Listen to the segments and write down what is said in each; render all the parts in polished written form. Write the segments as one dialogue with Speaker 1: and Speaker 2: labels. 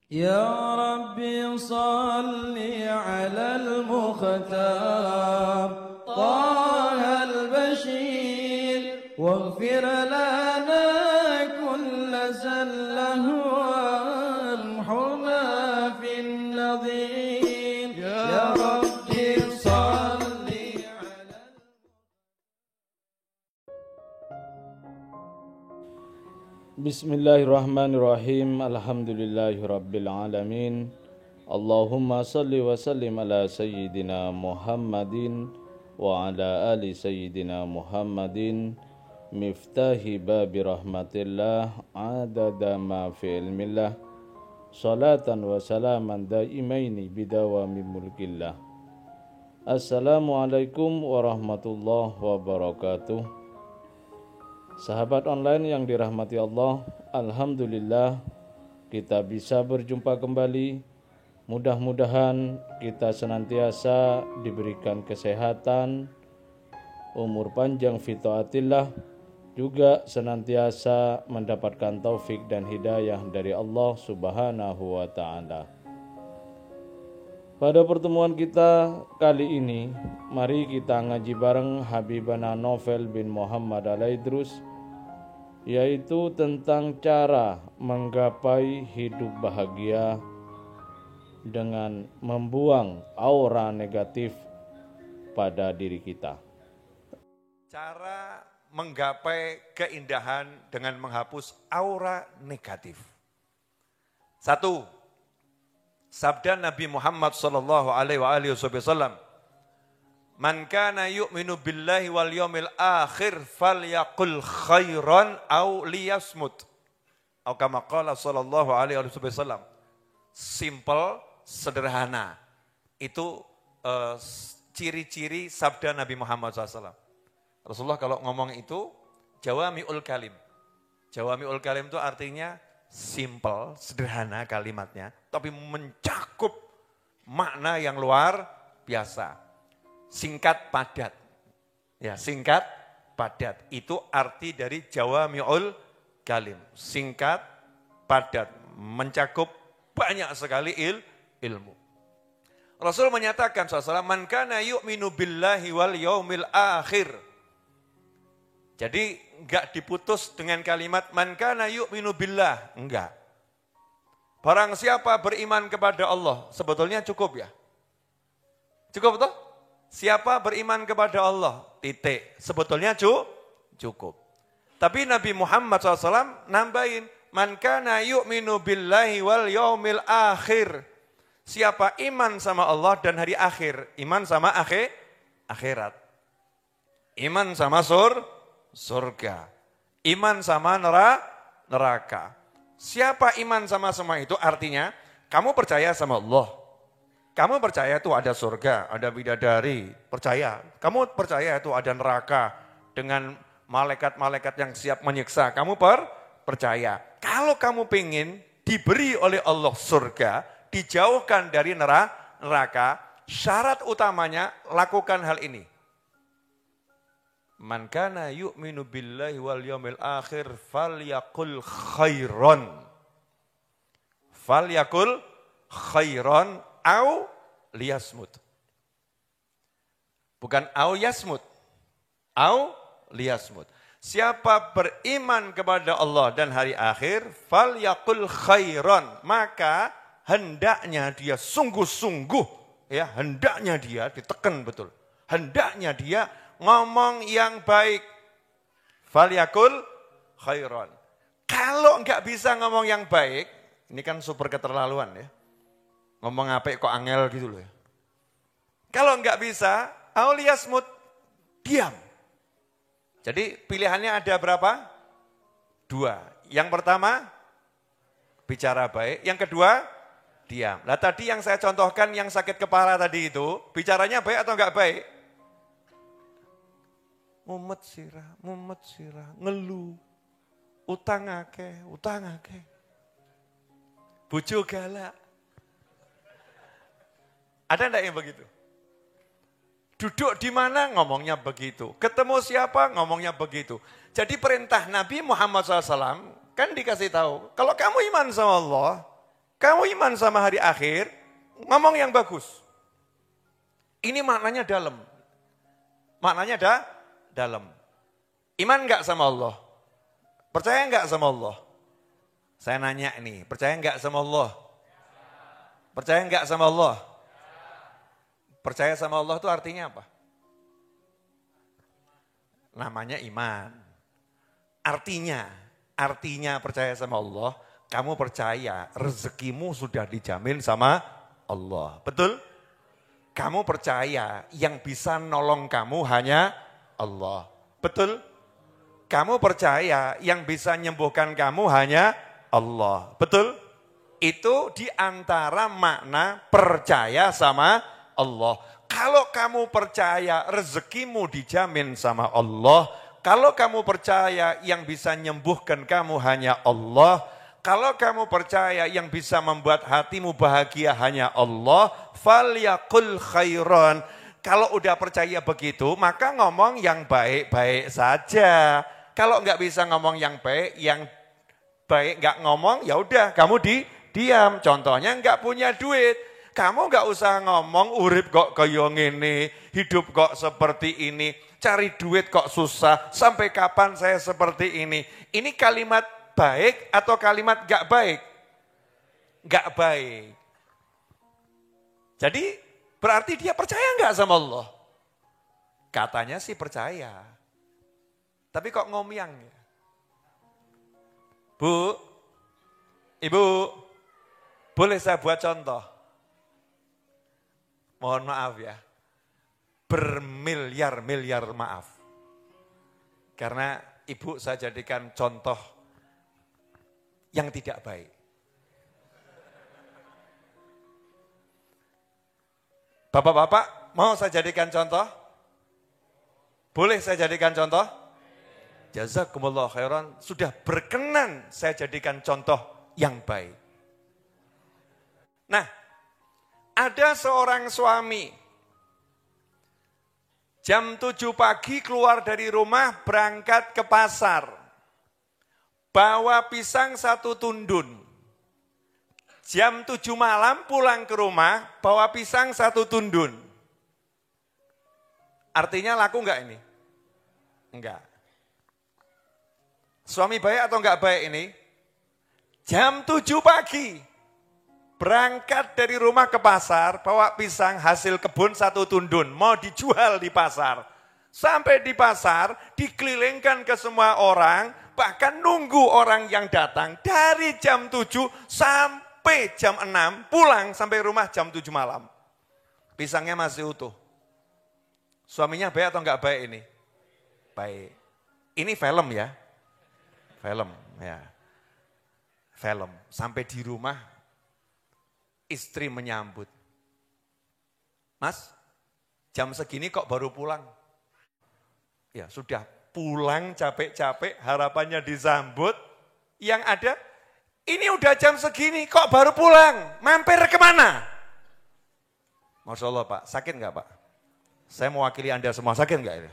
Speaker 1: يا ربي صل على المختار طه البشير واغفر لنا كل زله وامحنا في النظير يا ربي صل على
Speaker 2: Bismillahirrahmanirrahim. Alhamdulillahirabbil alamin. Allahumma salli wa sallim ala sayyidina Muhammadin wa ala ali sayyidina Muhammadin miftahi babi rahmatillah adada ma fi ilmillah salatan wa salaman daimaini bidawami mulkillah. Assalamualaikum warahmatullahi wabarakatuh. Sahabat online yang dirahmati Allah, alhamdulillah kita bisa berjumpa kembali. Mudah-mudahan kita senantiasa diberikan kesehatan, umur panjang fi taatillah, juga senantiasa mendapatkan taufik dan hidayah dari Allah Subhanahu wa taala. Pada pertemuan kita kali ini, mari kita ngaji bareng Habibana Novel bin Muhammad Al-Idrus, yaitu tentang cara menggapai hidup bahagia dengan membuang aura negatif pada diri kita.
Speaker 3: Cara menggapai keindahan dengan menghapus aura negatif. 1. Sabda Nabi Muhammad sallallahu alaihi wasallam, "Man kana yu'minu billahi wal yawmil akhir falyaqul khairan aw liyasmut." Atau kama qala sallallahu alaihi wasallam. Simple, sederhana. Itu ciri-ciri sabda Nabi Muhammad SAW. Rasulullah kalau ngomong itu jawami'ul kalim. Jawami'ul kalim itu artinya simple, sederhana kalimatnya, tapi mencakup makna yang luar biasa. Singkat padat. Ya, singkat padat. Itu arti dari jawami'ul kalim. Singkat padat, mencakup banyak sekali ilmu. Rasul menyatakan SAW, "Man kana yu'minu billahi wal yaumil akhir." Jadi enggak diputus dengan kalimat man kana yu'minu billah, enggak. Barang siapa beriman kepada Allah, sebetulnya cukup ya. Cukup toh? Siapa beriman kepada Allah, titik. Sebetulnya cukup. Tapi Nabi Muhammad SAW nambahin man kana yu'minu billahi wal yaumil akhir. Siapa iman sama Allah dan hari akhir, iman sama akhirat. Iman sama surga. Iman sama neraka. Siapa iman sama semua itu artinya kamu percaya sama Allah. Kamu percaya itu ada surga, ada bidadari, percaya. Kamu percaya itu ada neraka dengan malaikat-malaikat yang siap menyiksa. Kamu percaya. Kalau kamu pengen diberi oleh Allah surga, dijauhkan dari neraka, syarat utamanya lakukan hal ini. Man kana yu'minu billahi wal yawmil akhir falyaqul khairan. Falyaqul khairan au liyasmut. Bukan au yasmut. Au liyasmut. Siapa beriman kepada Allah dan hari akhir, falyaqul khairan, maka hendaknya dia sungguh-sungguh, ya, hendaknya dia ditekan betul. Hendaknya dia ngomong yang baik. Falyakul khairan. Kalau enggak bisa ngomong yang baik, ini kan super keterlaluan ya. Ngomong apa kok angel gitu loh ya. Kalau enggak bisa, auliyasmut, diam. Jadi pilihannya ada berapa? 2. Yang pertama, bicara baik. Yang kedua, diam. Nah tadi yang saya contohkan yang sakit kepala tadi itu, bicaranya baik atau enggak baik? Mumet sirah, ngeluh, utang akeh. Bojo galak. Ada enggak yang begitu? Duduk di mana ngomongnya begitu. Ketemu siapa ngomongnya begitu. Jadi perintah Nabi Muhammad SAW kan dikasih tahu. Kalau kamu iman sama Allah, Kamu iman sama hari akhir, ngomong yang bagus. Ini maknanya dalam. Maknanya dalam. Iman enggak sama Allah? Percaya enggak sama Allah? Saya nanya nih, percaya enggak sama Allah? Percaya enggak sama Allah? Percaya sama Allah itu artinya apa? Namanya iman. Artinya percaya sama Allah, kamu percaya rezekimu sudah dijamin sama Allah. Betul? Kamu percaya yang bisa nolong kamu hanya Allah. Betul? Kamu percaya yang bisa menyembuhkan kamu hanya Allah. Betul? Itu diantara makna percaya sama Allah. Kalau kamu percaya rezekimu dijamin sama Allah, kalau kamu percaya yang bisa menyembuhkan kamu hanya Allah, kalau kamu percaya yang bisa membuat hatimu bahagia hanya Allah, falyaqul khairan. Kalau udah percaya begitu, maka ngomong yang baik-baik saja. Kalau nggak bisa ngomong yang baik nggak ngomong, ya udah kamu diam. Contohnya nggak punya duit. Kamu nggak usah ngomong urip kok kaya ngene, hidup kok seperti ini, cari duit kok susah, sampai kapan saya seperti ini. Ini kalimat baik atau kalimat nggak baik? Nggak baik. Jadi berarti dia percaya nggak sama Allah? Katanya sih percaya. Tapi kok ngomyang ya? Bu, Ibu, boleh saya buat contoh? Mohon maaf ya, bermiliar-miliar maaf. Karena ibu saya jadikan contoh yang tidak baik. Bapak-bapak, mau saya jadikan contoh? Boleh saya jadikan contoh? Jazakumullah khairan, sudah berkenan saya jadikan contoh yang baik. Nah, ada seorang suami, jam 7 pagi keluar dari rumah berangkat ke pasar, bawa pisang 1 tundun. Jam 7 malam pulang ke rumah, bawa pisang 1 tundun. Artinya laku enggak ini? Enggak. Suami baik atau enggak baik ini? Jam 7 pagi. Berangkat dari rumah ke pasar, bawa pisang hasil kebun 1 tundun, mau dijual di pasar. Sampai di pasar, dikelilingkan ke semua orang, bahkan nunggu orang yang datang. Dari jam 7 sampai jam 6, pulang sampai rumah jam 7 malam. Pisangnya masih utuh. Suaminya baik atau enggak baik ini? Baik. Ini film ya. Film ya. Film. Sampai di rumah, istri menyambut. Mas, jam segini kok baru pulang? Ya sudah pulang capek-capek, harapannya disambut. Yang ada, ini udah jam segini kok baru pulang? Mampir kemana? Masya Allah Pak, sakit nggak Pak? Saya mewakili Anda semua, sakit nggak ini?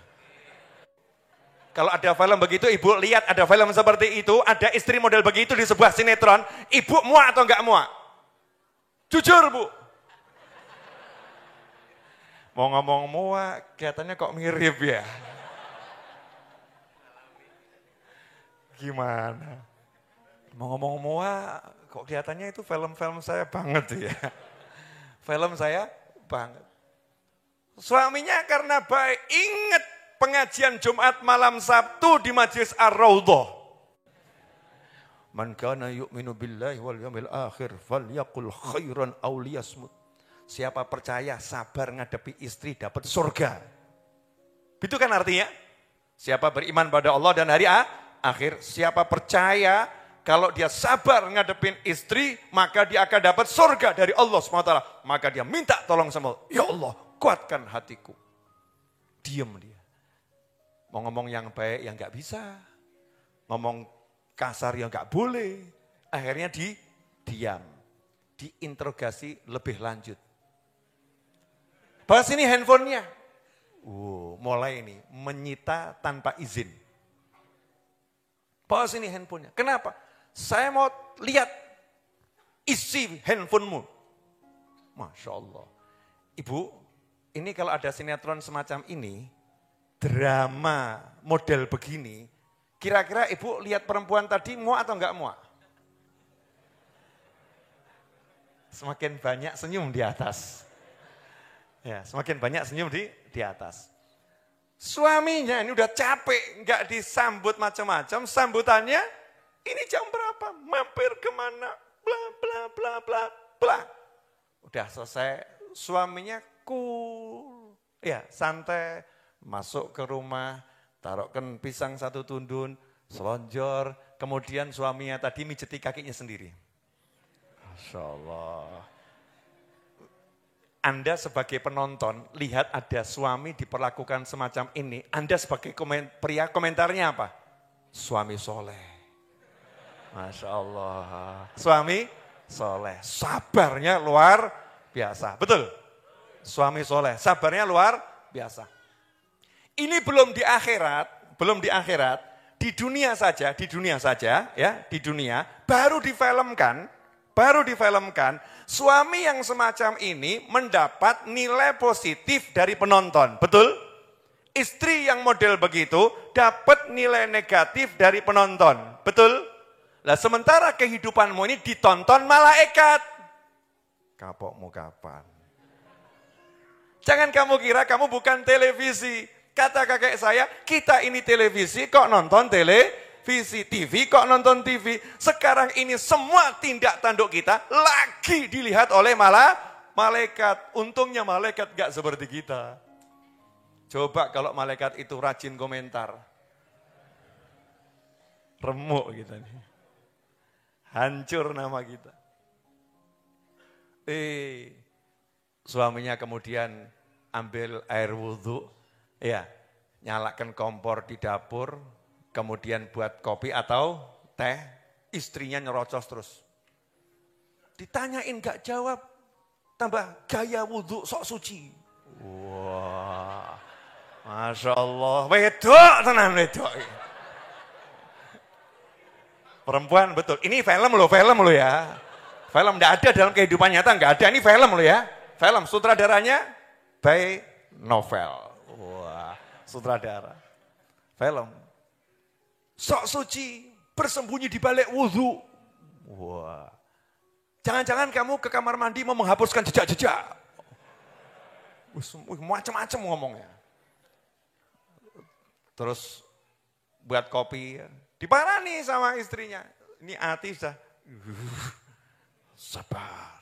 Speaker 3: Kalau ada film begitu, ibu lihat ada film seperti itu, ada istri model begitu di sebuah sinetron, ibu muak atau nggak muak? Jujur Bu. Mau ngomong muak, kelihatannya kok mirip ya. Gimana? Mau ngomong muak, kok kelihatannya itu film-film saya banget ya. Film saya banget. Suaminya karena baik, ingat pengajian Jumat malam Sabtu di Majelis Ar-Raudhah. Man kana yu'minu billahi wal yawmil akhir falyaqul khairan aw liyasmut. Siapa percaya sabar ngadepi istri dapat surga. Itu kan artinya? Siapa beriman pada Allah dan hari akhir, siapa percaya kalau dia sabar ngadepin istri, maka dia akan dapat surga dari Allah SWT. Maka dia minta tolong sama Allah. Ya Allah, kuatkan hatiku. Diam dia. Mau ngomong yang baik yang gak bisa. Ngomong kasar yang gak boleh. Akhirnya diam. Diinterogasi lebih lanjut. Bahas ini handphonenya. Mulai ini menyita tanpa izin. Bahas ini handphonenya. Kenapa? Saya mau lihat isi handphonemu. Masya Allah. Ibu, ini kalau ada sinetron semacam ini, drama model begini, kira-kira ibu lihat perempuan tadi muak atau enggak muak? Semakin banyak senyum di atas. Ya, semakin banyak senyum di atas. Suaminya ini udah capek, enggak disambut macam-macam, sambutannya ini jam berapa? Mampir kemana? Bla bla bla bla bla. Udah selesai, suaminya cool. Ya, santai, masuk ke rumah, taruhkan pisang satu tundun, selonjor, kemudian suaminya tadi mijeti kakinya sendiri. Masya Allah. Anda sebagai penonton, lihat ada suami diperlakukan semacam ini, Anda sebagai pria komentarnya apa? Suami soleh. Masya Allah. Suami soleh. Sabarnya luar biasa. Betul? Suami soleh. Sabarnya luar biasa. Ini belum di akhirat. Di dunia saja, ya, di dunia, baru difilmkan, suami yang semacam ini mendapat nilai positif dari penonton. Betul? Istri yang model begitu dapat nilai negatif dari penonton. Betul? Lah sementara kehidupanmu ini ditonton malaikat. Kapokmu kapan? Jangan kamu kira kamu bukan televisi. Kata kakek saya, kita ini televisi kok nonton televisi, TV kok nonton TV. Sekarang ini semua tindak tanduk kita lagi dilihat oleh malaikat. Untungnya malaikat gak seperti kita. Coba kalau malaikat itu rajin komentar. Remuk kita nih. Hancur nama kita. Suaminya kemudian ambil air wudhu, ya, nyalakan kompor di dapur, kemudian buat kopi atau teh, istrinya nyerocos terus. Ditanyain gak jawab, tambah gaya wudhu sok suci. Wah, Masya Allah, wedok tenan wedok. Perempuan betul, ini film loh ya. Film enggak ada dalam kehidupan nyata, enggak ada, ini film loh ya. Film, sutradaranya by novel. Wah, sutradara. Film. Sok suci, bersembunyi di balik wudhu. Wah. Jangan-jangan kamu ke kamar mandi mau menghapuskan jejak-jejak. Macam-macam ngomongnya. Terus buat kopi, diparani sama istrinya. Ini hati sudah sabar.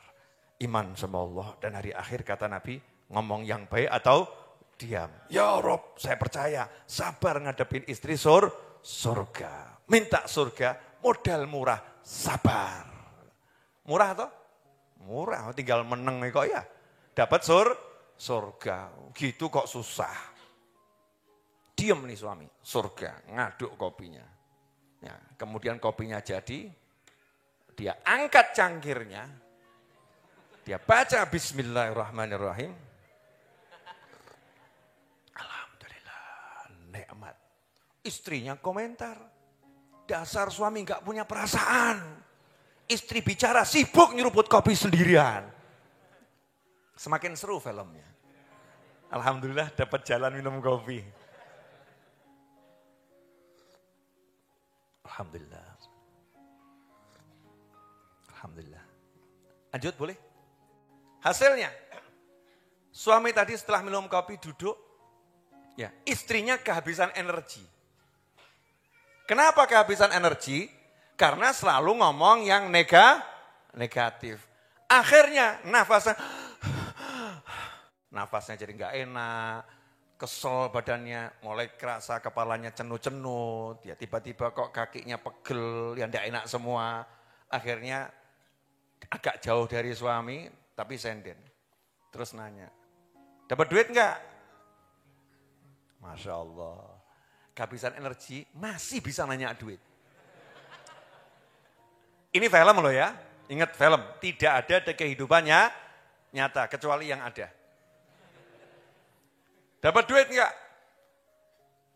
Speaker 3: Iman sama Allah dan hari akhir kata Nabi, ngomong yang baik atau diam. Ya Rob, saya percaya, sabar ngadepin istri surga. Minta surga, modal murah, sabar. Murah atau? Murah, tinggal meneng kok ya. Dapat surga, gitu kok susah. Diam nih suami, surga, ngaduk kopinya. Ya, kemudian kopinya jadi, dia angkat cangkirnya, dia baca Bismillahirrahmanirrahim. Alhamdulillah, nikmat. Istrinya komentar, dasar suami gak punya perasaan. Istri bicara sibuk nyeruput kopi sendirian. Semakin seru filmnya. Alhamdulillah dapat jalan minum kopi. Alhamdulillah. Alhamdulillah. Lanjut boleh? Hasilnya, suami tadi setelah minum kopi duduk, ya istrinya kehabisan energi. Kenapa kehabisan energi? Karena selalu ngomong yang negatif. Akhirnya nafasnya jadi nggak enak, kesel badannya, mulai kerasa kepalanya cenut-cenut, ya tiba-tiba kok kakinya pegel, yang nggak enak semua. Akhirnya agak jauh dari suami, tapi senden. Terus nanya, dapat duit nggak? Masya Allah, kehabisan energi masih bisa nanya duit. Ini film loh ya, ingat film, tidak ada di kehidupannya nyata, kecuali yang ada. Dapat duit enggak?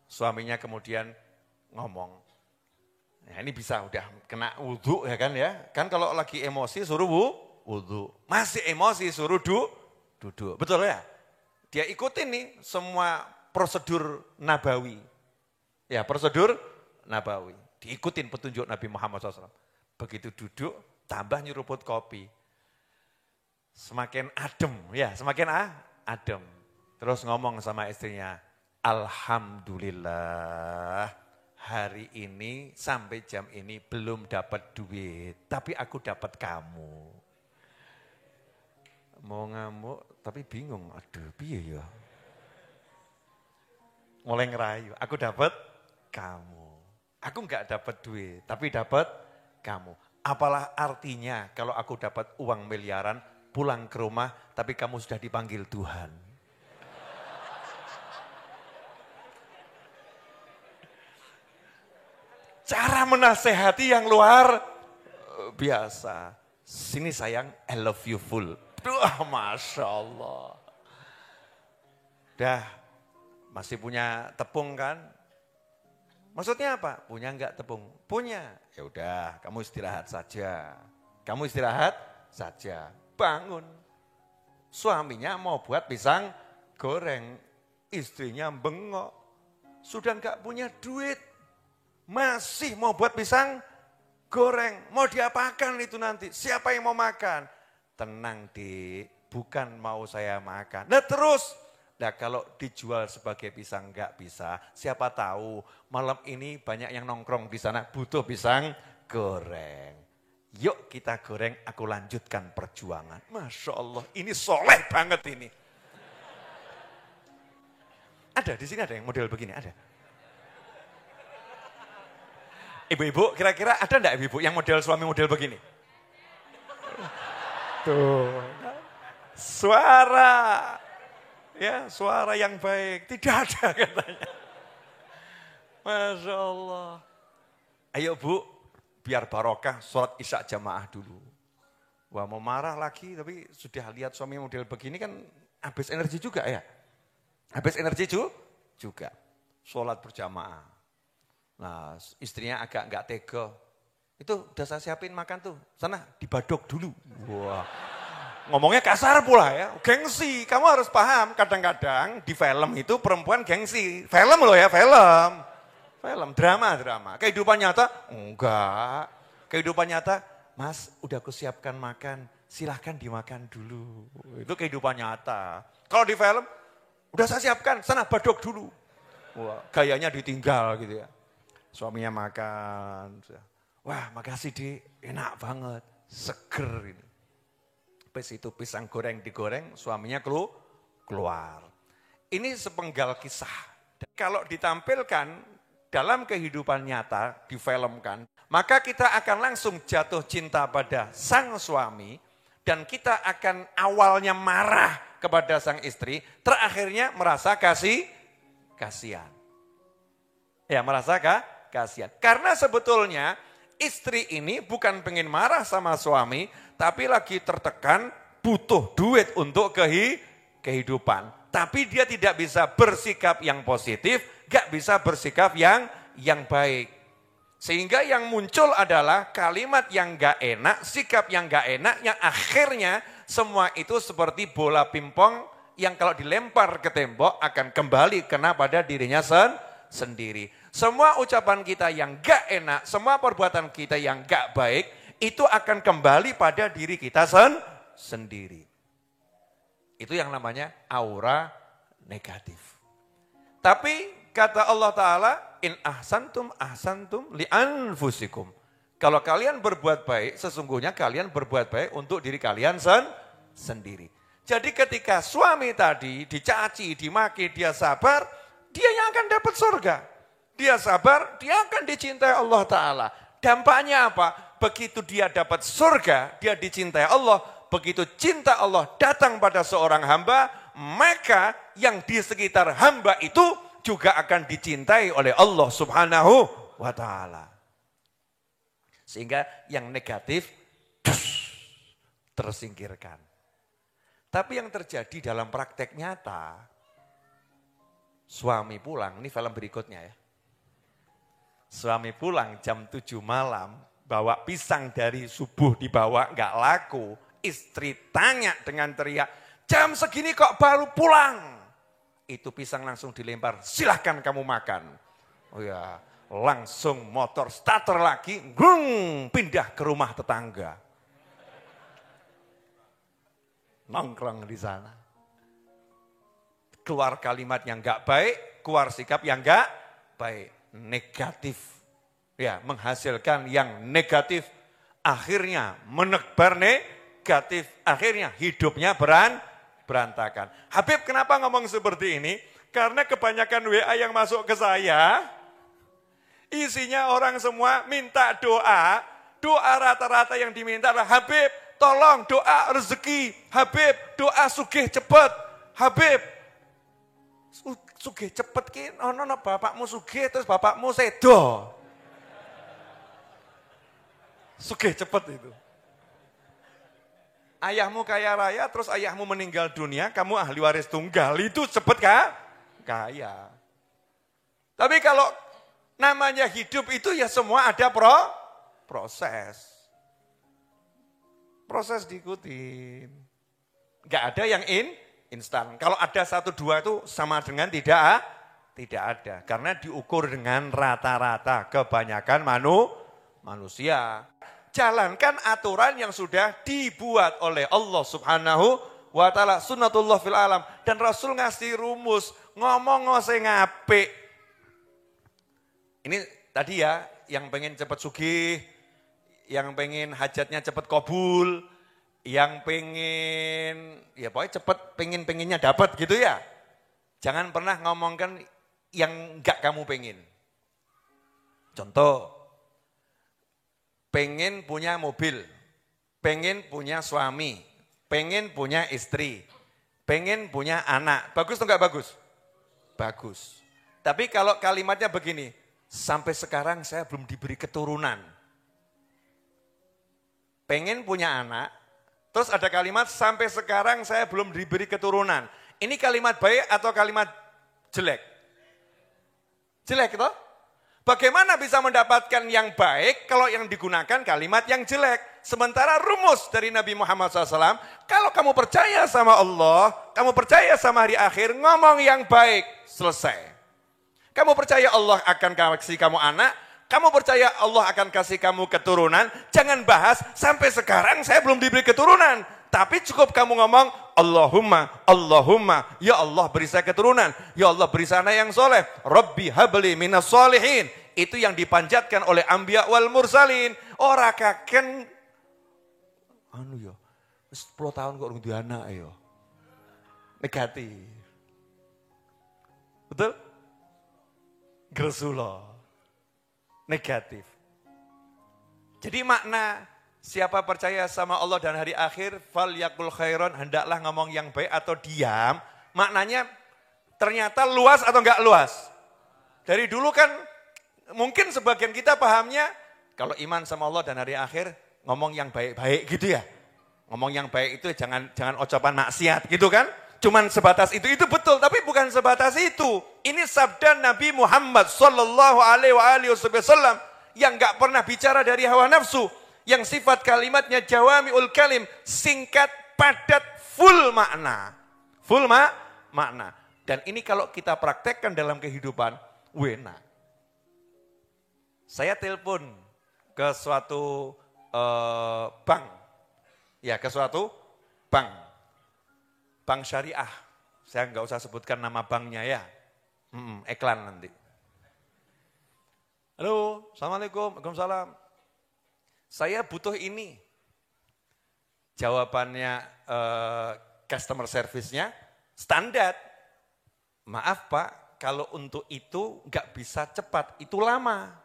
Speaker 3: Suaminya kemudian ngomong, Nah, ini bisa udah kena wudhu ya kan ya. Kan kalau lagi emosi suruh wudhu. Masih emosi suruh duduk. Betul ya? Dia ikutin nih semua prosedur nabawi. Ya prosedur nabawi. Diikutin petunjuk Nabi Muhammad SAW. Begitu duduk tambah nyeruput kopi. Semakin adem ya, semakin adem. Terus ngomong sama istrinya, Alhamdulillah hari ini sampai jam ini belum dapat duit, tapi aku dapat kamu. Mau ngamuk tapi bingung, aduh piye ya. Mulai ngerayu, aku dapat kamu. Aku enggak dapat duit, tapi dapat kamu. Apalah artinya kalau aku dapat uang miliaran, pulang ke rumah, tapi kamu sudah dipanggil Tuhan. Cara menasehati yang luar biasa. Sini sayang, I love you full. Wah, Masya Allah. Dah, masih punya tepung kan? Maksudnya apa? Punya enggak tepung? Punya. Ya udah, kamu istirahat saja. Kamu istirahat saja. Bangun. Suaminya mau buat pisang goreng. Istrinya bengok. Sudah enggak punya duit. Masih mau buat pisang goreng. Mau diapakan itu nanti? Siapa yang mau makan? Tenang Dik, bukan mau saya makan. Nah terus, nah kalau dijual sebagai pisang enggak bisa. Siapa tahu malam ini banyak yang nongkrong di sana butuh pisang goreng. Yuk kita goreng, aku lanjutkan perjuangan. Masya Allah, ini soleh banget ini. Ada di sini ada yang model begini, ada. Ibu-ibu, kira-kira ada enggak ibu-ibu yang model suami model begini? Tuh, suara, ya suara yang baik, tidak ada katanya. Masya Allah. Ayo Bu, biar barokah sholat isya jamaah dulu. Wah mau marah lagi, tapi sudah lihat suami model begini kan habis energi juga ya. Habis energi juga, sholat berjamaah. Nah istrinya agak enggak tega. Itu udah saya siapin makan tuh, sana dibadok dulu. Wah, ngomongnya kasar pula ya, gengsi. Kamu harus paham, kadang-kadang di film itu perempuan gengsi. Film loh ya, film, drama. Kehidupan nyata, enggak. Kehidupan nyata, Mas udah aku siapkan makan, silahkan dimakan dulu. Itu kehidupan nyata. Kalau di film, udah saya siapkan, sana badok dulu. Wah, gayanya ditinggal gitu ya. Suaminya makan, wah makasih Dik, enak banget, seger ini. Pas itu pisang goreng digoreng, suaminya keluar. Ini sepenggal kisah. Dan kalau ditampilkan dalam kehidupan nyata, difilmkan, maka kita akan langsung jatuh cinta pada sang suami, dan kita akan awalnya marah kepada sang istri, terakhirnya merasa kasihan. Ya merasa kasihan. Karena sebetulnya istri ini bukan pengen marah sama suami, tapi lagi tertekan, butuh duit untuk kehidupan. Tapi dia tidak bisa bersikap yang positif, gak bisa bersikap yang baik. Sehingga yang muncul adalah kalimat yang gak enak, sikap yang gak enak, yang akhirnya semua itu seperti bola pingpong yang kalau dilempar ke tembok akan kembali kena pada dirinya sendiri. Semua ucapan kita yang gak enak, semua perbuatan kita yang gak baik, itu akan kembali pada diri kita sendiri. Itu yang namanya aura negatif. Tapi kata Allah Ta'ala, in ahsantum li anfusikum. Kalau kalian berbuat baik, sesungguhnya kalian berbuat baik untuk diri kalian sendiri. Jadi ketika suami tadi dicaci, dimaki, dia sabar, dia yang akan dapat surga. Dia sabar, dia akan dicintai Allah Ta'ala. Dampaknya apa? Begitu dia dapat surga, dia dicintai Allah. Begitu cinta Allah datang pada seorang hamba, maka yang di sekitar hamba itu juga akan dicintai oleh Allah Subhanahu wa Ta'ala. Sehingga yang negatif tersingkirkan. Tapi yang terjadi dalam praktek nyata, suami pulang, ini film berikutnya ya. Suami pulang jam 7 malam, bawa pisang dari subuh dibawa nggak laku. Istri tanya dengan teriak, jam segini kok baru pulang? Itu pisang langsung dilempar, silahkan kamu makan. Oh ya, langsung motor starter lagi, pindah ke rumah tetangga. Nongkrong di sana. Keluar kalimat yang enggak baik, keluar sikap yang enggak baik, negatif. Ya, menghasilkan yang negatif, akhirnya menebar negatif, akhirnya hidupnya berantakan. Habib kenapa ngomong seperti ini? Karena kebanyakan WA yang masuk ke saya, isinya orang semua minta doa. Doa rata-rata yang diminta adalah, Habib tolong doa rezeki, Habib doa sugih cepet, Habib sugih cepet ki, ono bapakmu sugih terus bapakmu sedo. Sugih cepet itu. Ayahmu kaya raya terus ayahmu meninggal dunia, kamu ahli waris tunggal, itu cepet kaya. Tapi kalau namanya hidup itu ya semua ada proses. Proses diikutin. Enggak ada yang instan. Kalau ada 1, 2 itu sama dengan tidak ada. Karena diukur dengan rata-rata kebanyakan manusia. Jalankan aturan yang sudah dibuat oleh Allah Subhanahu wa ta'ala. Sunnatullah fil alam. Dan Rasul ngasih rumus, ngomong ngose ngapik. Ini tadi ya, yang pengen cepat sugih, yang pengen hajatnya cepat kabul, yang pengen, ya pokoknya cepat pengennya dapat gitu ya. Jangan pernah ngomongkan yang enggak kamu pengen. Contoh, pengen punya mobil, pengen punya suami, pengen punya istri, pengen punya anak. Bagus atau enggak bagus? Bagus. Tapi kalau kalimatnya begini, sampai sekarang saya belum diberi keturunan. Pengen punya anak, terus ada kalimat sampai sekarang saya belum diberi keturunan. Ini kalimat baik atau kalimat jelek? Jelek toh? Bagaimana bisa mendapatkan yang baik kalau yang digunakan kalimat yang jelek? Sementara rumus dari Nabi Muhammad SAW, kalau kamu percaya sama Allah, kamu percaya sama hari akhir, ngomong yang baik, selesai. Kamu percaya Allah akan kasih kamu anak, kamu percaya Allah akan kasih kamu keturunan, jangan bahas sampai sekarang saya belum diberi keturunan. Tapi cukup kamu ngomong, Allahumma, Allahumma, ya Allah beri saya keturunan, ya Allah beri saya anak yang soleh, Rabbi habli minas solihin. Itu yang dipanjatkan oleh Anbiya wal Mursalin. Ora kaken, 10 tahun kok urung duwe anak ya. Negatif. Betul? Gresula. Negatif. Jadi makna siapa percaya sama Allah dan hari akhir, fal yakul khairon, hendaklah ngomong yang baik atau diam. Maknanya ternyata luas atau enggak luas? Dari dulu kan mungkin sebagian kita pahamnya kalau iman sama Allah dan hari akhir ngomong yang baik-baik gitu ya. Ngomong yang baik itu jangan ucapan maksiat gitu kan. Cuman sebatas itu betul, tapi bukan sebatas itu. Ini sabda Nabi Muhammad sallallahu alaihi wasallam yang enggak pernah bicara dari hawa nafsu, yang sifat kalimatnya jawamiul kalim, singkat, padat, full makna. Full makna. Dan ini kalau kita praktekkan dalam kehidupan, wena. Saya telepon ke suatu bank. Ya, ke suatu bank. Bank syariah, saya nggak usah sebutkan nama banknya ya, iklan nanti. Halo, Assalamualaikum, Waalaikumsalam. Saya butuh ini. Jawabannya customer service-nya standar. Maaf Pak, kalau untuk itu nggak bisa cepat, itu lama.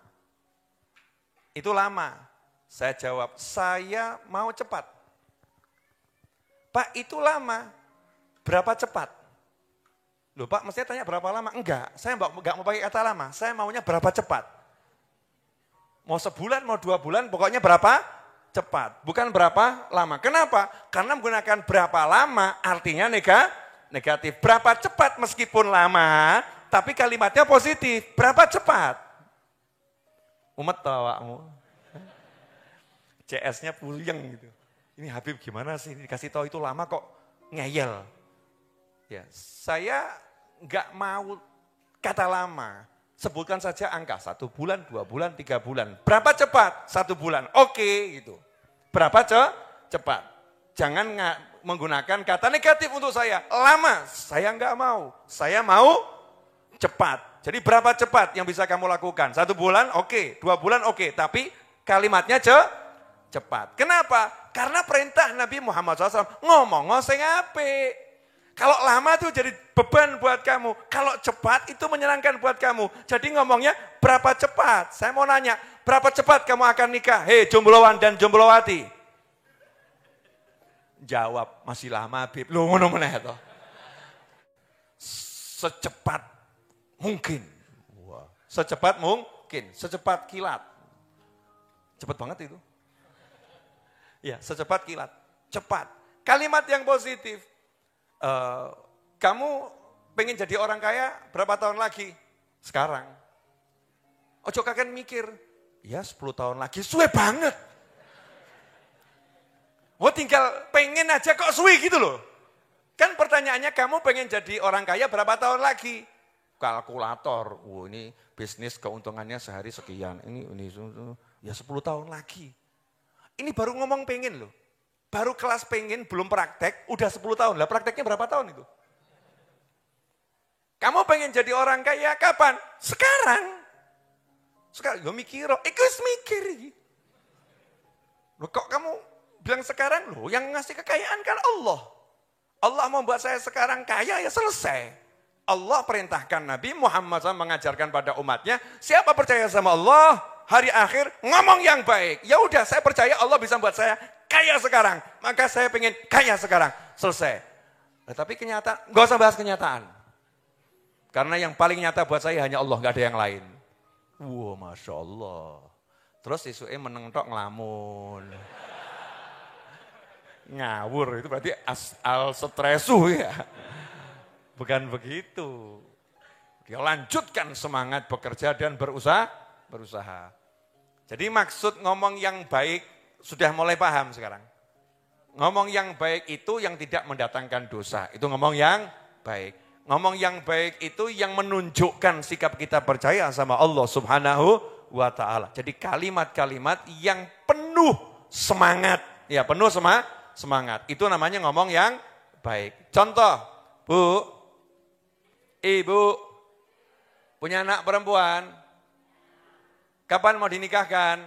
Speaker 3: Itu lama. Saya jawab, saya mau cepat. Pak, itu lama. Berapa cepat? Loh Pak, mestinya tanya berapa lama? Enggak, saya enggak mau pakai kata lama, saya maunya berapa cepat. Mau sebulan, mau 2 bulan, pokoknya berapa cepat. Bukan berapa lama. Kenapa? Karena menggunakan berapa lama artinya negatif. Berapa cepat meskipun lama, tapi kalimatnya positif. Berapa cepat? Umet awakmu. CS-nya puyeng gitu. Ini Habib gimana sih, dikasih tahu itu lama kok ngeyel. Ya, saya nggak mau kata lama. Sebutkan saja angka 1 bulan, 2 bulan, 3 bulan. Berapa cepat? 1 bulan. Oke gitu. Berapa cepat? Jangan menggunakan kata negatif untuk saya. Lama, saya nggak mau. Saya mau cepat. Jadi berapa cepat yang bisa kamu lakukan? 1 bulan, oke. 2 bulan, oke. Tapi kalimatnya cepat. Kenapa? Karena perintah Nabi Muhammad SAW ngomong sing apik. Kalau lama itu jadi beban buat kamu. Kalau cepat itu menyenangkan buat kamu. Jadi ngomongnya berapa cepat? Saya mau nanya, berapa cepat kamu akan nikah? Hei jombloan dan jomblowati. Jawab, masih lama Habib. Loh ngono meneh to. Secepat mungkin. Wah. Secepat mungkin, secepat kilat. Cepat banget itu. Ya, secepat kilat, cepat. Kalimat yang positif. Kamu pengen jadi orang kaya berapa tahun lagi? Sekarang. Ojo kakek mikir, ya 10 tahun lagi, suwe banget. Oh tinggal pengen aja kok suwe gitu loh. Kan pertanyaannya kamu pengen jadi orang kaya berapa tahun lagi? Kalkulator, ini bisnis keuntungannya sehari sekian, ini ya 10 tahun lagi. Ini baru ngomong pengen loh. Baru kelas pengen, belum praktek, udah 10 tahun. Lah prakteknya berapa tahun itu? Kamu pengen jadi orang kaya kapan? Sekarang. Sekarang, yo mikir, ikut mikir. Loh kok kamu bilang sekarang? Loh yang ngasih kekayaan kan Allah. Allah membuat saya sekarang kaya, ya selesai. Allah perintahkan Nabi Muhammad SAW mengajarkan pada umatnya, siapa percaya sama Allah, hari akhir ngomong yang baik. Ya udah, saya percaya Allah bisa buat saya kaya sekarang. Maka saya pengen kaya sekarang. Selesai. Nah, tapi kenyataan, gak usah bahas kenyataan. Karena yang paling nyata buat saya hanya Allah, gak ada yang lain. Wah, Masya Allah. Terus isuke meneng tok ngelamun. Ngawur, itu berarti al stresu ya. Bukan begitu. Dia lanjutkan semangat bekerja dan berusaha. Jadi maksud ngomong yang baik sudah mulai paham sekarang. Ngomong yang baik itu yang tidak mendatangkan dosa. Itu ngomong yang baik. Ngomong yang baik itu yang menunjukkan sikap kita percaya sama Allah Subhanahu wa ta'ala. Jadi kalimat-kalimat yang penuh semangat. Ya penuh semangat. Itu namanya ngomong yang baik. Contoh, Bu, Ibu, punya anak perempuan, kapan mau dinikahkan?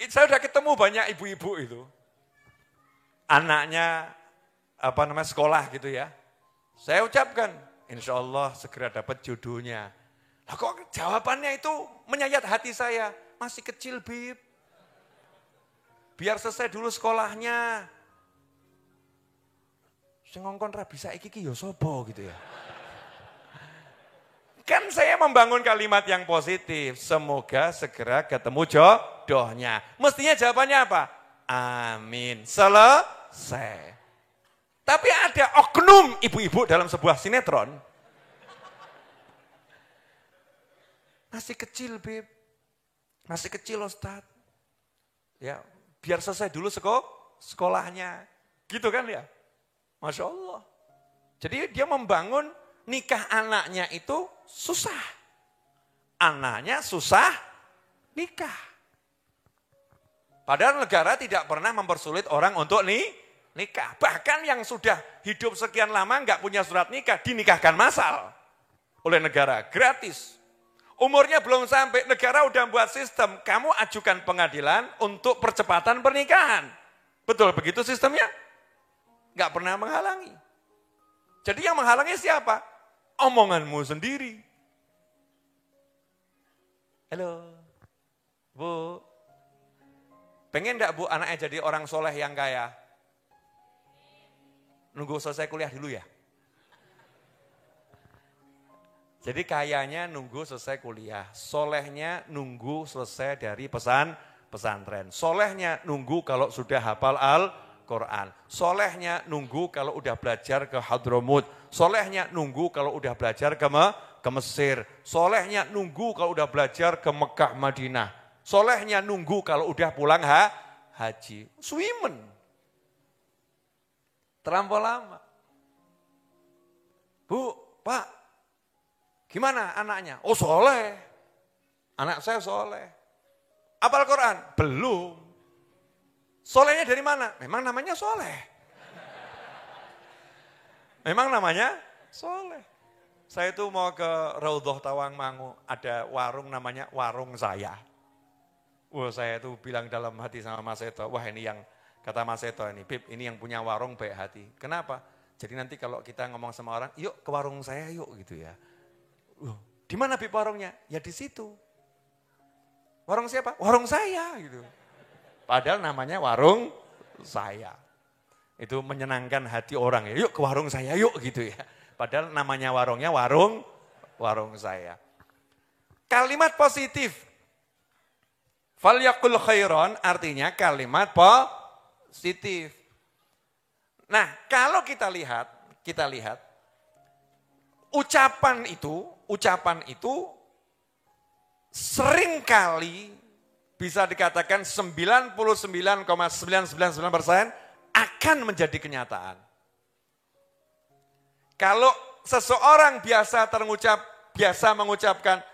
Speaker 3: Saya sudah ketemu banyak ibu-ibu itu. Anaknya sekolah gitu ya. Saya ucapkan, insya Allah segera dapat jodohnya. Lah kok jawabannya itu menyayat hati saya. Masih kecil, Bib. Biar selesai dulu sekolahnya. Sing ngongkon ra bisa iki ya sapa gitu ya. Kan saya membangun kalimat yang positif. Semoga segera ketemu jodohnya. Mestinya jawabannya apa? Amin. Selesai. Tapi ada oknum ibu-ibu dalam sebuah sinetron. Masih kecil, Beb. Masih kecil, Ustaz. Ya, biar selesai dulu sekolahnya. Gitu kan ya? Masya Allah. Jadi dia membangun nikah anaknya itu susah. Anaknya susah nikah. Padahal negara tidak pernah mempersulit orang untuk nikah. Bahkan yang sudah hidup sekian lama nggak punya surat nikah, dinikahkan massal oleh negara, gratis. Umurnya belum sampai, negara udah buat sistem, kamu ajukan pengadilan untuk percepatan pernikahan. Betul begitu sistemnya? Nggak pernah menghalangi. Jadi yang menghalangi siapa? Omonganmu sendiri. Halo, Bu. Pengen enggak Bu anaknya jadi orang soleh yang kaya? Nunggu selesai kuliah dulu ya. Jadi kayanya nunggu selesai kuliah. Solehnya nunggu selesai dari pesantren. Solehnya nunggu kalau sudah hafal Quran. Solehnya nunggu kalau udah belajar ke Hadramut. Solehnya nunggu kalau udah belajar ke Mesir. Solehnya nunggu kalau udah belajar ke Mekah, Madinah. Solehnya nunggu kalau udah pulang haji. Swimen. Terlampau lama. Bu, Pak, gimana anaknya? Oh soleh. Anak saya soleh. Hafal Quran? Belum. Solehnya dari mana? Memang namanya soleh. Memang namanya soleh. Saya itu mau ke Raudhah Tawangmangu, ada warung namanya warung saya. Wah, saya itu bilang dalam hati sama Mas Seto, wah ini yang, kata Mas Seto ini, Bib, ini yang punya warung baik hati. Kenapa? Jadi nanti kalau kita ngomong sama orang, yuk ke warung saya yuk gitu ya. Di mana Bib warungnya? Ya di situ. Warung siapa? Warung saya gitu. Padahal namanya warung saya. Itu menyenangkan hati orang ya, yuk ke warung saya yuk gitu ya. Padahal namanya warungnya warung saya. Kalimat positif. Falyaqul khairan artinya kalimat positif. Nah, kalau kita lihat ucapan itu seringkali bisa dikatakan 99,999% akan menjadi kenyataan. Kalau seseorang biasa mengucapkan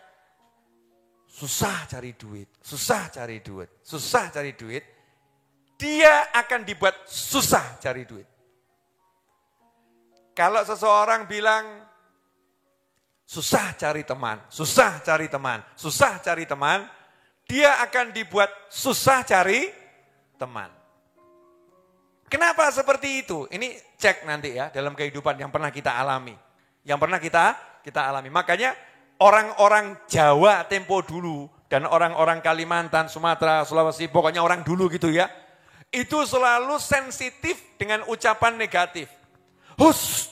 Speaker 3: susah cari duit, dia akan dibuat susah cari duit. Kalau seseorang bilang susah cari teman, dia akan dibuat susah cari teman. Kenapa seperti itu? Ini cek nanti ya dalam kehidupan yang pernah kita alami. Makanya orang-orang Jawa tempo dulu dan orang-orang Kalimantan, Sumatera, Sulawesi, pokoknya orang dulu gitu ya. Itu selalu sensitif dengan ucapan negatif. Hus,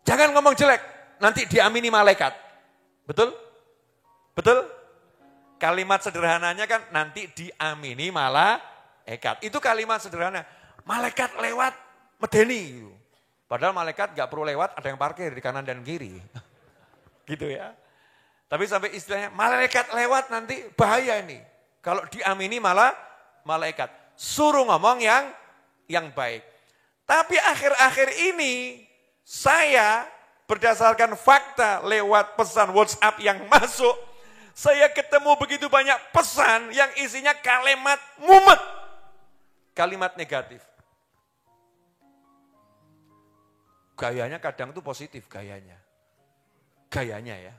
Speaker 3: jangan ngomong jelek, nanti diamini malaikat. Betul? Kalimat sederhananya kan nanti diamini malaikat. Itu kalimat sederhana. Malaikat lewat medeni. Padahal malaikat gak perlu lewat, ada yang parkir di kanan dan kiri. Gitu ya. Tapi sampai istilahnya malaikat lewat nanti bahaya ini. Kalau diamini malah malaikat. Suruh ngomong yang baik. Tapi akhir-akhir ini saya berdasarkan fakta lewat pesan WhatsApp yang masuk. Saya ketemu begitu banyak pesan yang isinya kalimat mumet. Kalimat negatif. Gayanya kadang tuh positif gayanya ya.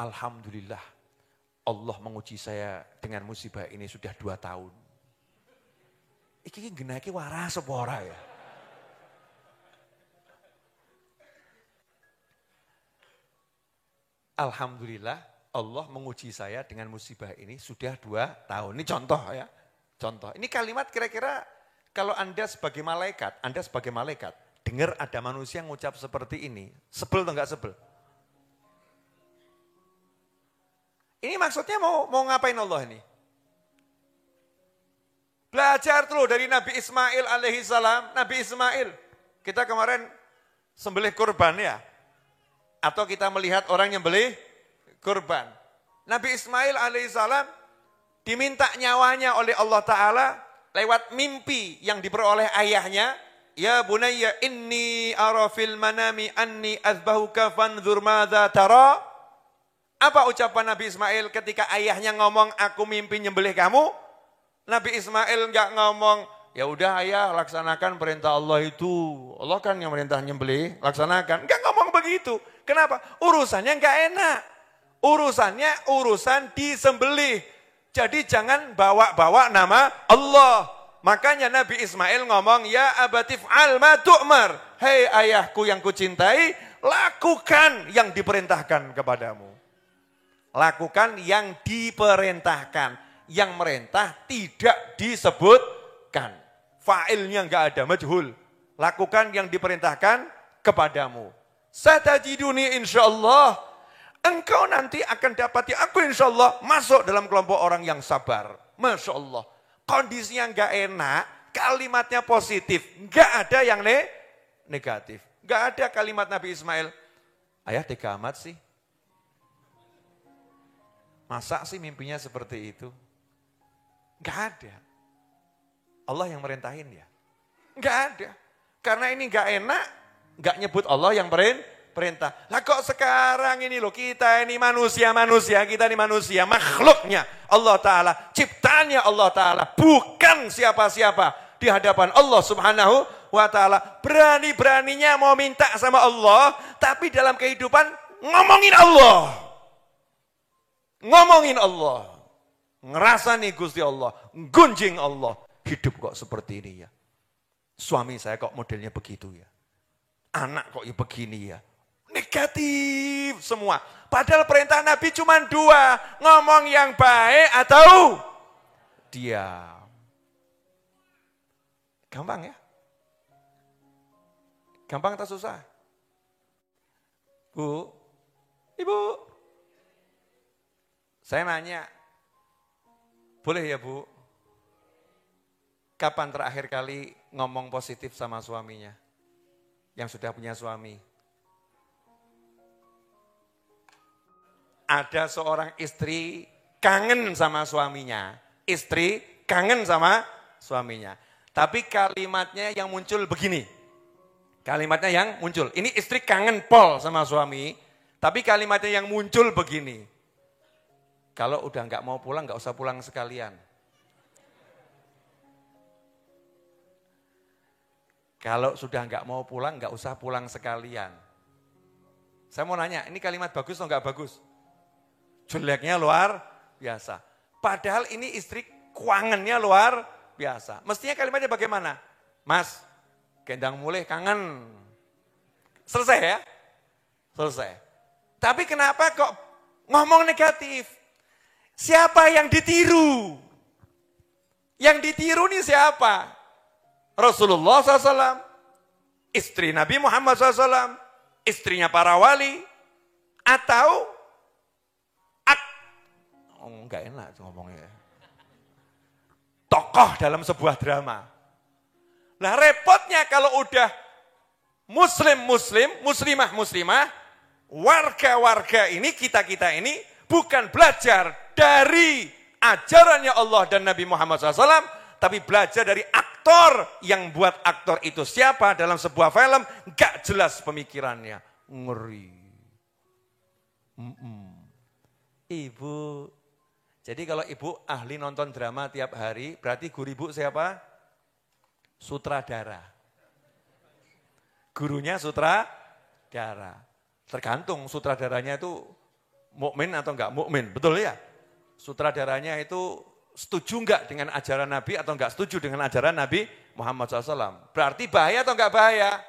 Speaker 3: Alhamdulillah Allah menguji saya dengan musibah ini sudah 2 tahun. Iki genaki waras apa ora ya? Alhamdulillah Allah menguji saya dengan musibah ini sudah 2 tahun. Ini contoh ya. Contoh. Ini kalimat kira-kira kalau Anda sebagai malaikat, dengar ada manusia yang ngucap seperti ini, sebel atau enggak sebel? Ini maksudnya mau ngapain Allah ini? Belajar dulu dari Nabi Ismail alaihi salam. Nabi Ismail, kita kemarin sembelih kurban ya. Atau kita melihat orang yang beli kurban. Nabi Ismail alaihi salam diminta nyawanya oleh Allah Ta'ala lewat mimpi yang diperoleh ayahnya. Ya bunayya inni ara fil manami anni azbahuka fanzur madza tara. Apa ucapan Nabi Ismail ketika ayahnya ngomong aku mimpi nyembelih kamu? Nabi Ismail enggak ngomong, ya udah ayah laksanakan perintah Allah itu. Allah kan yang merintah nyembelih, laksanakan. Enggak ngomong begitu. Kenapa? Urusannya enggak enak. Urusan disembelih. Jadi jangan bawa-bawa nama Allah. Makanya Nabi Ismail ngomong, ya abatif al ma tu'mar. Hei ayahku yang kucintai, lakukan yang diperintahkan kepadamu. Lakukan yang diperintahkan. Yang merintah tidak disebutkan. Fa'ilnya enggak ada, majhul. Lakukan yang diperintahkan kepadamu. Satajiduni insyaallah. Engkau nanti akan dapati aku insyaallah masuk dalam kelompok orang yang sabar. Masya Allah. Kondisinya enggak enak, kalimatnya positif. Enggak ada yang negatif. Enggak ada kalimat Nabi Ismail, ayah tega amat sih. Masa sih mimpinya seperti itu? Enggak ada. Allah yang merintahin ya? Enggak ada. Karena ini enggak enak, enggak nyebut Allah yang perintah. Lah kok sekarang ini loh, kita ini manusia, kita ini manusia, makhluknya Allah Ta'ala, ciptaannya Allah Ta'ala, bukan siapa-siapa di hadapan Allah Subhanahu wa Ta'ala. Berani-beraninya mau minta sama Allah, tapi dalam kehidupan ngomongin Allah. Ngomongin Allah. Ngerasani Gusti Allah, gunjing Allah. Hidup kok seperti ini ya. Suami saya kok modelnya begitu ya. Anak kok ya begini ya. Negatif semua. Padahal perintah Nabi cuma 2. Ngomong yang baik atau diam. Gampang ya? Gampang atau susah? Bu, Ibu. Saya nanya, boleh ya Bu? Kapan terakhir kali ngomong positif sama suaminya? Yang sudah punya suami. Ada seorang istri kangen sama suaminya. Istri kangen sama suaminya. Tapi kalimatnya yang muncul begini. Kalimatnya yang muncul. Ini istri kangen pol sama suami. Tapi kalimatnya yang muncul begini. Kalau udah nggak mau pulang, nggak usah pulang sekalian. Kalau sudah nggak mau pulang, nggak usah pulang sekalian. Saya mau nanya, ini kalimat bagus atau nggak bagus? Jeleknya luar biasa. Padahal ini istri kangennya luar biasa. Mestinya kalimatnya bagaimana? Mas, gendang mulai kangen. Selesai ya? Selesai. Tapi kenapa kok ngomong negatif? Siapa yang ditiru? Yang ditiru nih siapa? Rasulullah SAW, istri Nabi Muhammad SAW, istrinya para wali, atau enggak enak ngomongnya. Tokoh dalam sebuah drama. Nah repotnya kalau udah muslimah, warga-warga ini, kita ini bukan belajar dari ajarannya Allah dan Nabi Muhammad SAW, tapi belajar dari aktor yang buat aktor itu siapa dalam sebuah film, gak jelas pemikirannya. Ngeri. Ibu, jadi kalau ibu ahli nonton drama tiap hari, berarti guru ibu siapa? Sutradara. Gurunya sutradara. Tergantung sutradaranya itu mukmin atau enggak mukmin, betul ya? Sutradaranya itu setuju enggak dengan ajaran Nabi atau enggak setuju dengan ajaran Nabi Muhammad SAW. Berarti bahaya atau enggak bahaya?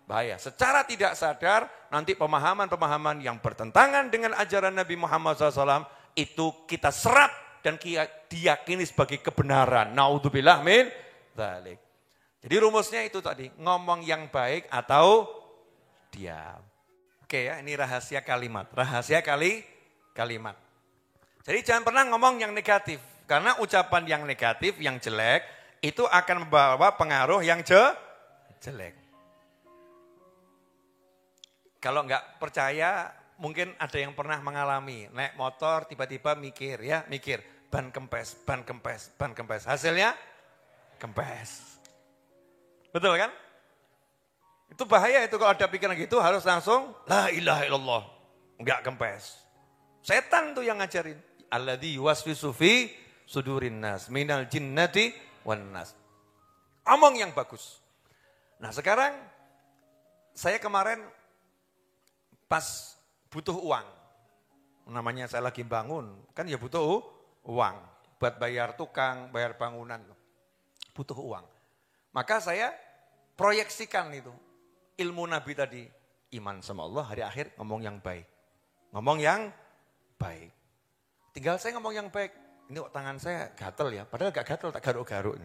Speaker 3: Bahaya. Secara tidak sadar nanti pemahaman-pemahaman yang bertentangan dengan ajaran Nabi Muhammad SAW itu kita serap dan diyakini sebagai kebenaran. Naudzubillah min dzalik. Jadi rumusnya itu tadi, ngomong yang baik atau diam. Oke ya, ini rahasia kalimat. Rahasia kalimat. Jadi jangan pernah ngomong yang negatif. Karena ucapan yang negatif, yang jelek, itu akan membawa pengaruh yang jelek. Kalau enggak percaya, mungkin ada yang pernah mengalami. Naik motor, tiba-tiba mikir. Ban kempes. Hasilnya, kempes. Betul kan? Itu bahaya itu kalau ada pikiran gitu, harus langsung, la ilaha illallah. Enggak kempes. Setan tuh yang ngajarin. Alladzi yuwaswisu fi sudurin nas minal jinnati wan nas. Omong yang bagus. Nah sekarang saya kemarin pas butuh uang. Namanya saya lagi bangun, kan ya butuh uang. Buat bayar tukang, bayar bangunan. Butuh uang. Maka saya proyeksikan itu. Ilmu Nabi tadi. Iman sama Allah, hari akhir ngomong yang baik. Ngomong yang baik. Tinggal saya ngomong yang baik. Ini kok tangan saya gatel ya, padahal gak gatel, tak garuk-garuk.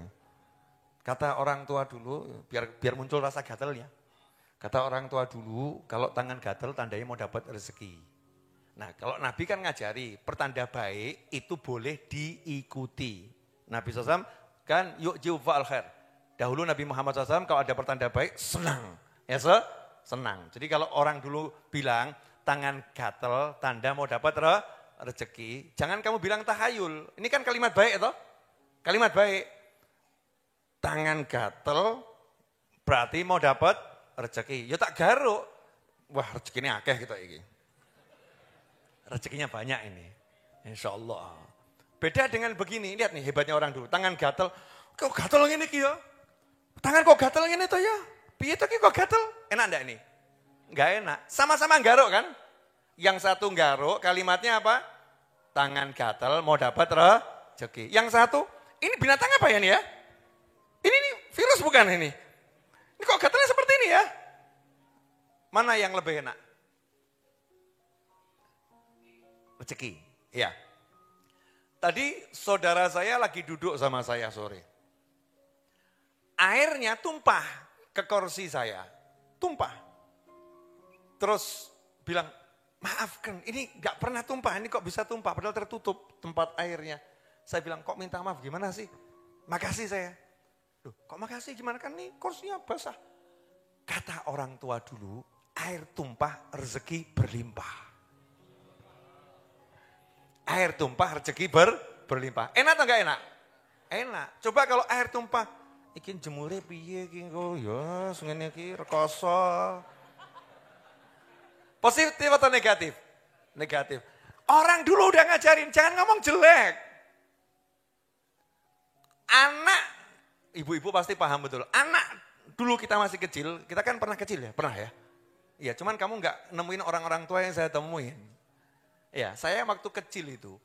Speaker 3: Kata orang tua dulu, biar muncul rasa gatelnya. Kata orang tua dulu, kalau tangan gatel tandanya mau dapat rezeki. Nah kalau Nabi kan ngajari, pertanda baik itu boleh diikuti. Nabi SAW Kan yu'jiu fa'al khair. Dahulu Nabi Muhammad SAW kalau ada pertanda baik, senang. Ya senang. Jadi kalau orang dulu bilang, tangan gatel, tanda mau dapat rezeki. Jangan kamu bilang tahayul. Ini kan kalimat baik toh? Kalimat baik. Tangan gatel, berarti mau dapat rezeki. Ya tak garuk. Wah rezekinya akeh gitu ini. Rezekinya banyak ini. Insya Allah. Beda dengan begini, lihat nih hebatnya orang dulu. Tangan gatel, kok gatel ini ki ya? Tangan kok gatel ini tuh ya? Piye tuh kok gatel? Enak enggak ini? Enggak enak. Sama-sama garuk kan? Yang satu garuk, kalimatnya apa? Tangan gatel mau dapat rezeki. Yang satu, ini binatang apa ya nih ya? Ini virus bukan ini? Ini kok gatelnya seperti ini ya? Mana yang lebih enak? Rezeki, ya. Tadi saudara saya lagi duduk sama saya sore. Airnya tumpah ke kursi saya. Tumpah. Terus bilang, maafkan, ini gak pernah tumpah, ini kok bisa tumpah, padahal tertutup tempat airnya. Saya bilang, kok minta maaf, gimana sih? Makasih saya. Loh, kok makasih, gimana kan nih kursinya basah. Kata orang tua dulu, air tumpah, rezeki berlimpah. Air tumpah, rezeki berlimpah. Enak atau enggak enak? Enak. Coba kalau air tumpah, ikin jemure piye iki kok ya ngene iki rekoso. Positif atau negatif? Negatif. Orang dulu udah ngajarin jangan ngomong jelek. Anak, ibu-ibu pasti paham betul. Anak dulu kita masih kecil, kita kan pernah kecil ya, pernah ya? Iya, cuman kamu nggak nemuin orang-orang tua yang saya temuin. Ya, saya waktu kecil itu,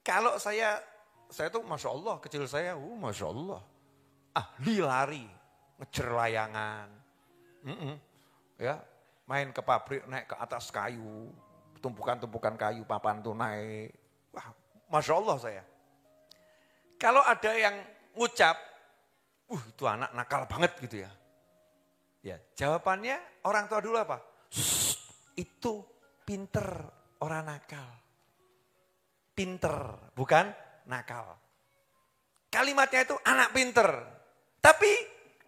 Speaker 3: kalau saya tuh Masya Allah, kecil saya, Masya Allah. Ahli lari, ngejar layangan. Ya, main ke pabrik, naik ke atas kayu, tumpukan-tumpukan kayu, papan tuh naik. Wah, Masya Allah saya. Kalau ada yang ngucap, itu anak nakal banget gitu ya. Ya, jawabannya orang tua dulu apa? Itu pinter. Orang nakal. Pinter, bukan nakal. Kalimatnya itu anak pinter. Tapi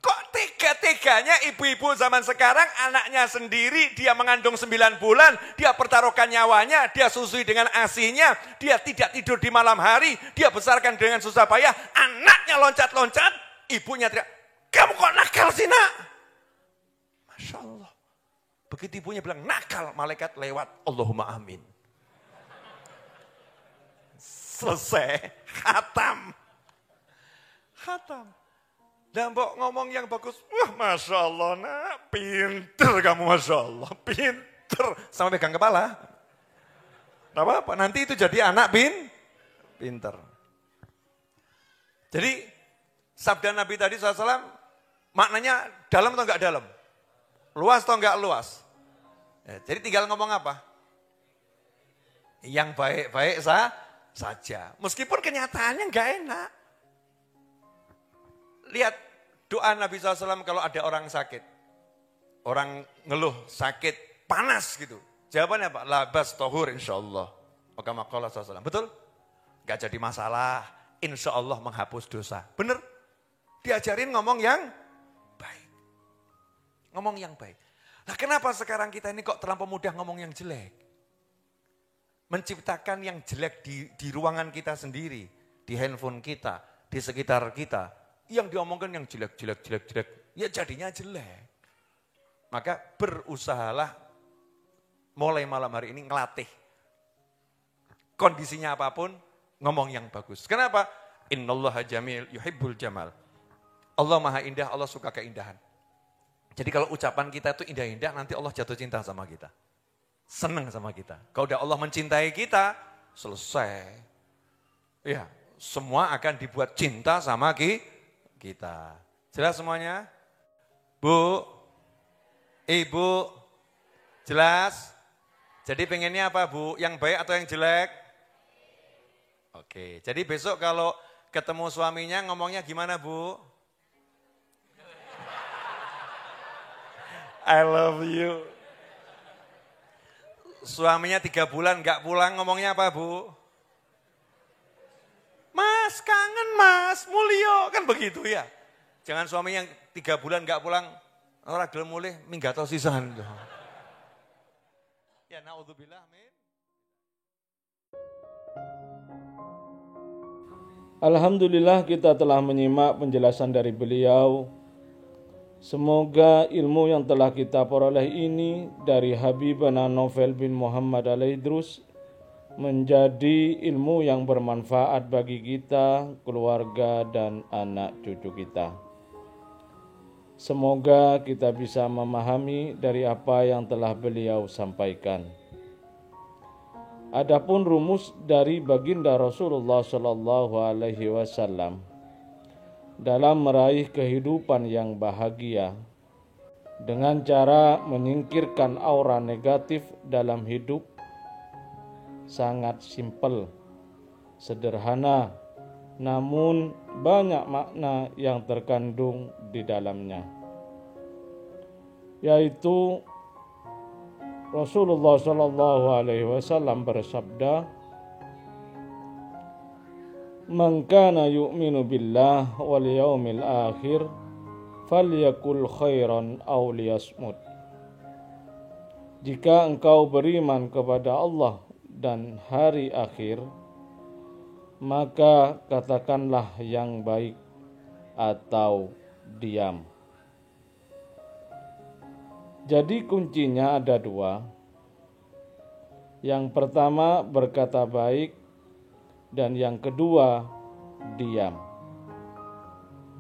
Speaker 3: kok tega-teganya ibu-ibu zaman sekarang anaknya sendiri, dia mengandung 9 bulan, dia pertaruhkan nyawanya, dia susui dengan asinya, dia tidak tidur di malam hari, dia besarkan dengan susah payah, anaknya loncat-loncat, ibunya teriak, kamu kok nakal sih nak? Masya Allah. Begitu ibunya bilang nakal, malaikat lewat. Allahumma amin. Selesai. Khatam. Khatam. Dan mbok ngomong yang bagus. Wah Masya Allah nak. Pinter kamu Masya Allah. Pinter. Sama pegang kepala. Tidak apa-apa. Nanti itu jadi anak pinter. Jadi sabda Nabi tadi SAW. Maknanya dalam atau enggak dalam? Luas atau enggak luas? Ya, jadi tinggal ngomong apa? Yang baik-baik saja. Meskipun kenyataannya enggak enak. Lihat doa Nabi SAW kalau ada orang sakit. Orang ngeluh sakit, panas gitu. Jawabannya apa? Labas tohur insya Allah. Maka makalah SAW. Betul? Enggak jadi masalah. Insya Allah menghapus dosa. Bener? Diajarin ngomong yang baik. Ngomong yang baik. Nah kenapa sekarang kita ini kok terlampau mudah ngomong yang jelek? Menciptakan yang jelek di ruangan kita sendiri. Di handphone kita, di sekitar kita. Yang diomongkan yang jelek. Ya jadinya jelek. Maka berusahalah mulai malam hari ini ngelatih. Kondisinya apapun, ngomong yang bagus. Kenapa? Innallaha jamil yuhibbul jamal. Allah maha indah, Allah suka keindahan. Jadi kalau ucapan kita itu indah-indah, nanti Allah jatuh cinta sama kita. Senang sama kita. Kalau udah Allah mencintai kita, selesai. Ya, semua akan dibuat cinta sama kita. Jelas semuanya? Bu, Ibu, jelas? Jadi pengennya apa Bu? Yang baik atau yang jelek? Oke, jadi besok kalau ketemu suaminya ngomongnya gimana Bu? I love you. Suaminya 3 bulan gak pulang ngomongnya apa Bu? Mas, Mas, kangen Mas, mulio. Kan begitu ya. Jangan suami yang 3 bulan gak pulang, orang gelem mulih, minggat atau sisahan. Ya, naudzubillah, amin.
Speaker 2: Alhamdulillah kita telah menyimak penjelasan dari beliau. Semoga ilmu yang telah kita peroleh ini dari Habibana Novel bin Muhammad Al-Idrus menjadi ilmu yang bermanfaat bagi kita, keluarga, dan anak cucu kita. Semoga kita bisa memahami dari apa yang telah beliau sampaikan. Adapun rumus dari baginda Rasulullah Shallallahu Alaihi Wasallam dalam meraih kehidupan yang bahagia dengan cara menyingkirkan aura negatif dalam hidup sangat simpel, sederhana, namun banyak makna yang terkandung di dalamnya, yaitu Rasulullah Shallallahu Alaihi Wasallam bersabda, "Man kana yu'minu billah wal yaumil akhir, falyakul khairan aw liyasmut." Jika engkau beriman kepada Allah dan hari akhir, maka katakanlah yang baik atau diam. Jadi kuncinya ada 2. Yang pertama berkata baik, dan yang kedua diam.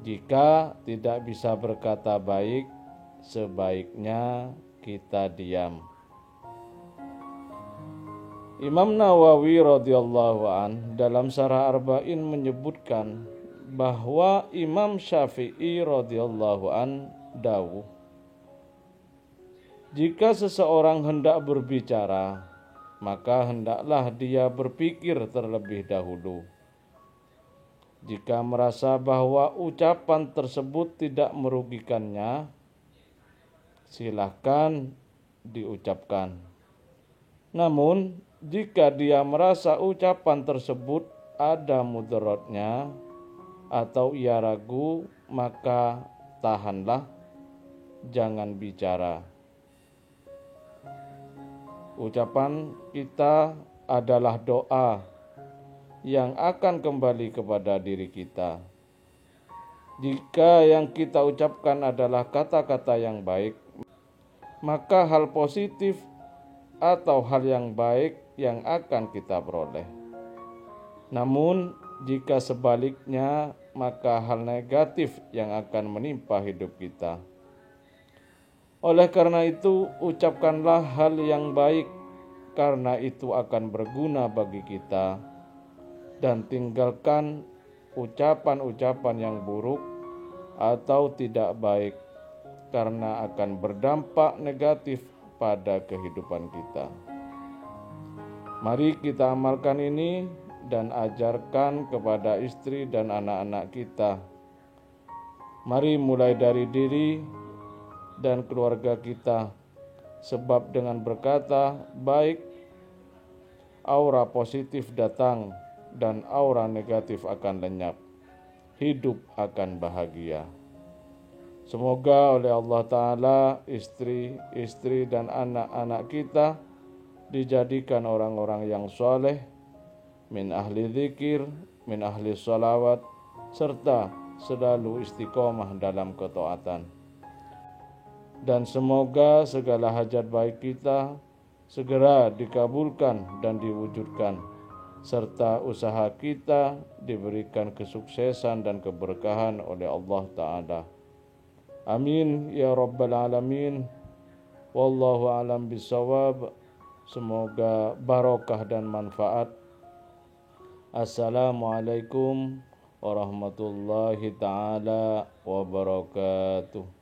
Speaker 2: Jika tidak bisa berkata baik, sebaiknya kita diam. Imam Nawawi radhiyallahu an dalam Syarah Arba'in menyebutkan bahwa Imam Syafi'i radhiyallahu an dawuh, jika seseorang hendak berbicara, maka hendaklah dia berpikir terlebih dahulu. Jika merasa bahwa ucapan tersebut tidak merugikannya, silakan diucapkan. Namun, jika dia merasa ucapan tersebut ada mudaratnya atau ia ragu, maka tahanlah, jangan bicara. Ucapan kita adalah doa yang akan kembali kepada diri kita. Jika yang kita ucapkan adalah kata-kata yang baik, maka hal positif atau hal yang baik yang akan kita peroleh. Namun, jika sebaliknya, maka hal negatif yang akan menimpa hidup kita. Oleh karena itu, ucapkanlah hal yang baik, karena itu akan berguna bagi kita, dan tinggalkan ucapan-ucapan yang buruk atau tidak baik, karena akan berdampak negatif pada kehidupan kita. Mari kita amalkan ini dan ajarkan kepada istri dan anak-anak kita. Mari mulai dari diri dan keluarga kita, sebab dengan berkata baik, aura positif datang dan aura negatif akan lenyap. Hidup akan bahagia. Semoga oleh Allah Ta'ala istri dan anak-anak kita dijadikan orang-orang yang soleh, min ahli zikir, min ahli sholawat, serta selalu istiqomah dalam ketaatan. Dan semoga segala hajat baik kita segera dikabulkan dan diwujudkan, serta usaha kita diberikan kesuksesan dan keberkahan oleh Allah Ta'ala. Amin ya Rabbal Alamin. Wallahu alam bisawab. Semoga barokah dan manfaat. Assalamualaikum warahmatullahi ta'ala wabarakatuh.